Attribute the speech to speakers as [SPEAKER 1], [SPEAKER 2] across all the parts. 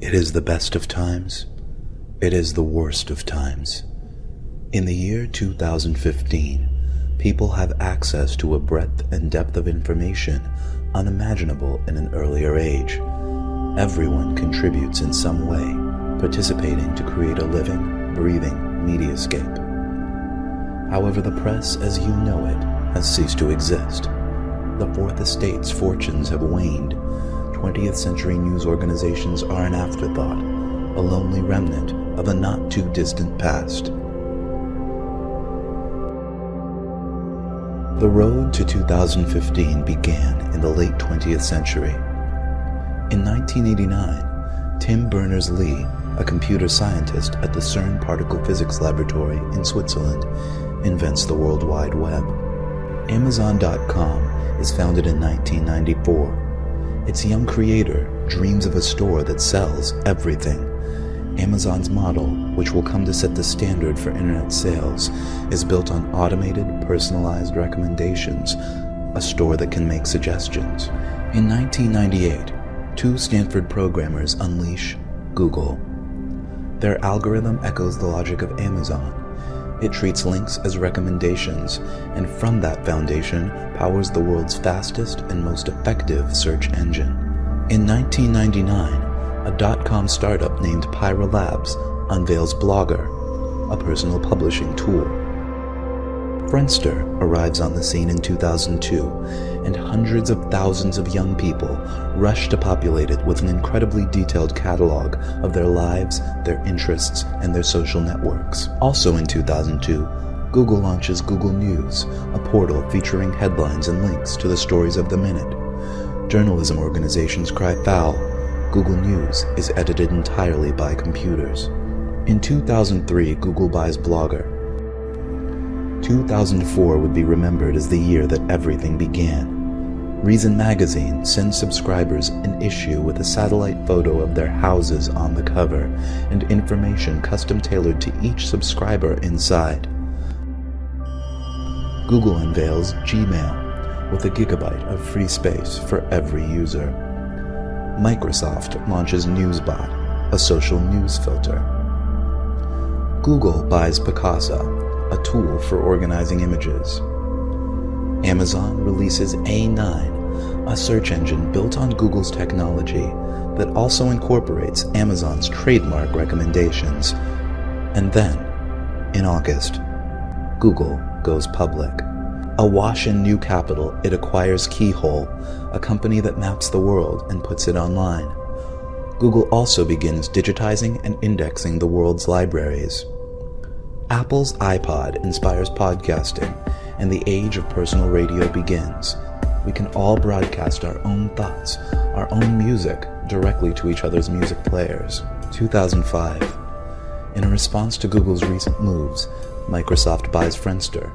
[SPEAKER 1] It is the best of times. It is the worst of times. In the year 2015, people have access to a breadth and depth of information unimaginable in an earlier age. Everyone contributes in some way, participating to create a living, breathing mediascape. However, the press as you know it has ceased to exist. The Fourth Estate's fortunes have waned. 20th century news organizations are an afterthought, a lonely remnant of a not-too-distant past. The road to 2015 began in the late 20th century. In 1989, Tim Berners-Lee, a computer scientist at the CERN Particle Physics Laboratory in Switzerland, invents the World Wide Web. Amazon.com is founded in 1994. Its young creator dreams of a store that sells everything. Amazon's model, which will come to set the standard for internet sales, is built on automated, personalized recommendations, a store that can make suggestions. In 1998, two Stanford programmers unleash Google. Their algorithm echoes the logic of Amazon. It treats links as recommendations, and from that foundation powers the world's fastest and most effective search engine. In 1999, a dot-com startup named Pyra Labs unveils Blogger, a personal publishing tool. Friendster arrives on the scene in 2002, and hundreds of thousands of young people rush to populate it with an incredibly detailed catalog of their lives, their interests, and their social networks. Also in 2002, Google launches Google News, a portal featuring headlines and links to the stories of the minute. Journalism organizations cry foul. Google News is edited entirely by computers. In 2003, Google buys Blogger. 2004 would be remembered as the year that everything began. Reason magazine sends subscribers an issue with a satellite photo of their houses on the cover and information custom-tailored to each subscriber inside. Google unveils Gmail with a gigabyte of free space for every user. Microsoft launches Newsbot, a social news filter. Google buys Picasa, a tool for organizing images. Amazon releases A9, a search engine built on Google's technology that also incorporates Amazon's trademark recommendations. And then, in August, Google goes public. Awash in new capital, it acquires Keyhole, a company that maps the world and puts it online. Google also begins digitizing and indexing the world's libraries. Apple's iPod inspires podcasting, and the age of personal radio begins. We can all broadcast our own thoughts, our own music, directly to each other's music players. 2005. In response to Google's recent moves, Microsoft buys Friendster.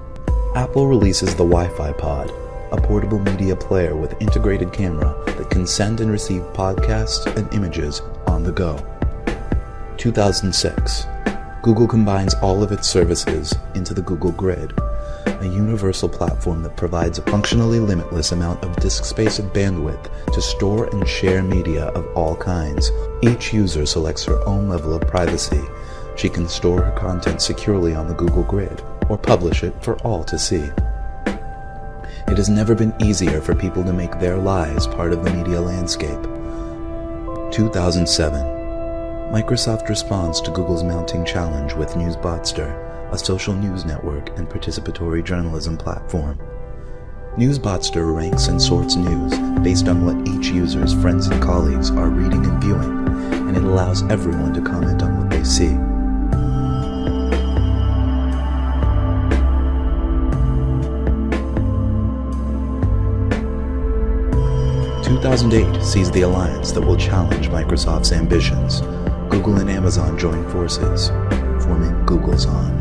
[SPEAKER 1] Apple releases the Wi-Fi Pod, a portable media player with integrated camera that can send and receive podcasts and images on the go. 2006. Google combines all of its services into the Google Grid, a universal platform that provides a functionally limitless amount of disk space and bandwidth to store and share media of all kinds. Each user selects her own level of privacy. She can store her content securely on the Google Grid, or publish it for all to see. It has never been easier for people to make their lives part of the media landscape. 2007. Microsoft responds to Google's mounting challenge with Newsbotster, a social news network and participatory journalism platform. Newsbotster ranks and sorts news based on what each user's friends and colleagues are reading and viewing, and it allows everyone to comment on what they see. In 2008 sees the alliance that will challenge Microsoft's ambitions. Google and Amazon join forces, forming Google's On.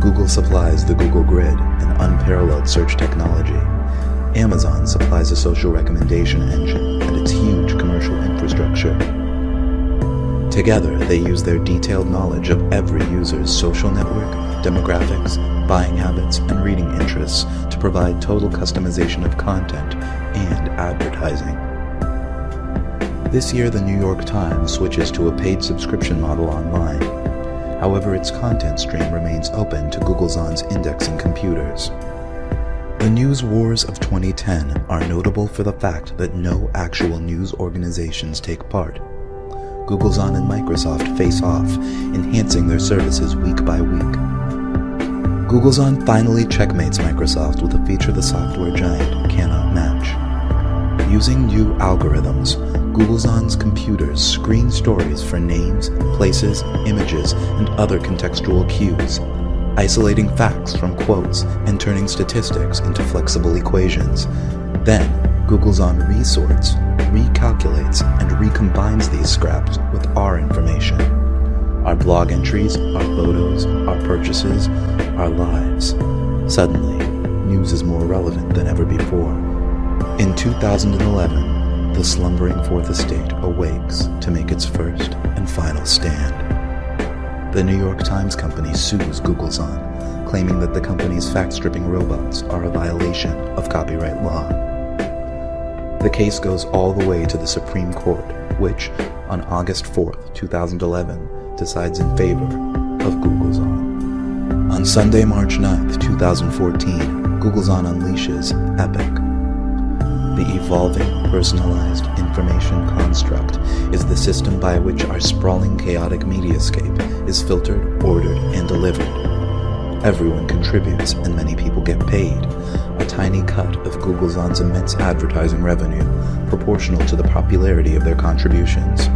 [SPEAKER 1] Google supplies the Google Grid, an unparalleled search technology. Amazon supplies a social recommendation engine and its huge commercial infrastructure. Together, they use their detailed knowledge of every user's social network, demographics, buying habits, and reading interests to provide total customization of content and advertising. This year, the New York Times switches to a paid subscription model online. However, its content stream remains open to Googlezon's indexing computers. The news wars of 2010 are notable for the fact that no actual news organizations take part. Googlezon and Microsoft face off, enhancing their services week by week. Googlezon finally checkmates Microsoft with a feature the software giant cannot match. Using new algorithms, Googlezon's computers screen stories for names, places, images, and other contextual cues, isolating facts from quotes and turning statistics into flexible equations. Then, Googlezon resorts, recalculates, and recombines these scraps with our information. Our blog entries, our photos, our purchases, our lives. Suddenly, news is more relevant than ever before. In 2011, the slumbering Fourth Estate awakes to make its first and final stand. The New York Times Company sues Googlezon, claiming that the company's fact-stripping robots are a violation of copyright law. The case goes all the way to the Supreme Court, which, on August 4, 2011, decides in favor of Googlezon. On Sunday, March 9, 2014, Googlezon unleashes Epic. The evolving, personalized information construct is the system by which our sprawling, chaotic mediascape is filtered, ordered, and delivered. Everyone contributes and many people get paid, a tiny cut of Googlezon's immense advertising revenue, proportional to the popularity of their contributions.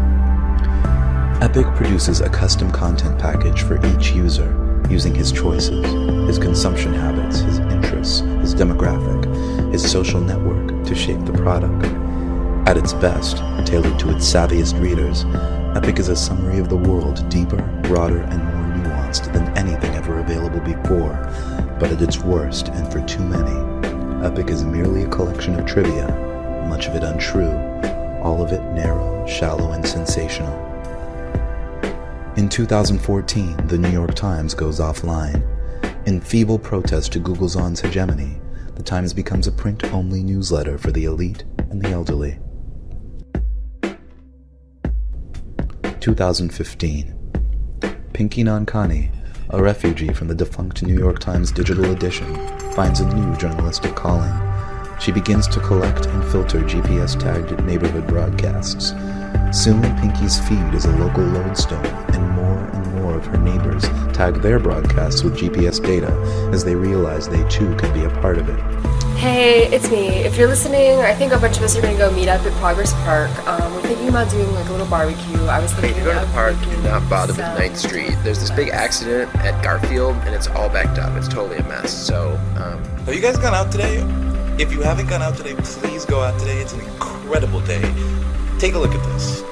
[SPEAKER 1] Epic produces a custom content package for each user, using his choices, his consumption habits, his interests, his demographic, his social network to shape the product. At its best, tailored to its savviest readers, Epic is a summary of the world deeper, broader, and more nuanced than anything ever available before. But at its worst, and for too many, Epic is merely a collection of trivia, much of it untrue, all of it narrow, shallow, and sensational. In 2014, the New York Times goes offline. In feeble protest to Googlezon's hegemony, the Times becomes a print-only newsletter for the elite and the elderly. 2015. Pinky Nankani, a refugee from the defunct New York Times digital edition, finds a new journalistic calling. She begins to collect and filter GPS-tagged neighborhood broadcasts. Soon, Pinky's feed is a local lodestone, and more of her neighbors tag their broadcasts with GPS data as they realize they too can be a part of it.
[SPEAKER 2] Hey, it's me. If you're listening, I think a bunch of us are going to go meet up at Progress Park. We're thinking about doing like a little barbecue. I was thinking
[SPEAKER 3] If you go to the park, do not bother with 9th Street. There's this big accident at Garfield, and it's all backed up. It's totally a mess. So,
[SPEAKER 4] Have you guys gone out today? If you haven't gone out today, please go out today. It's an incredible day. Take a look at this.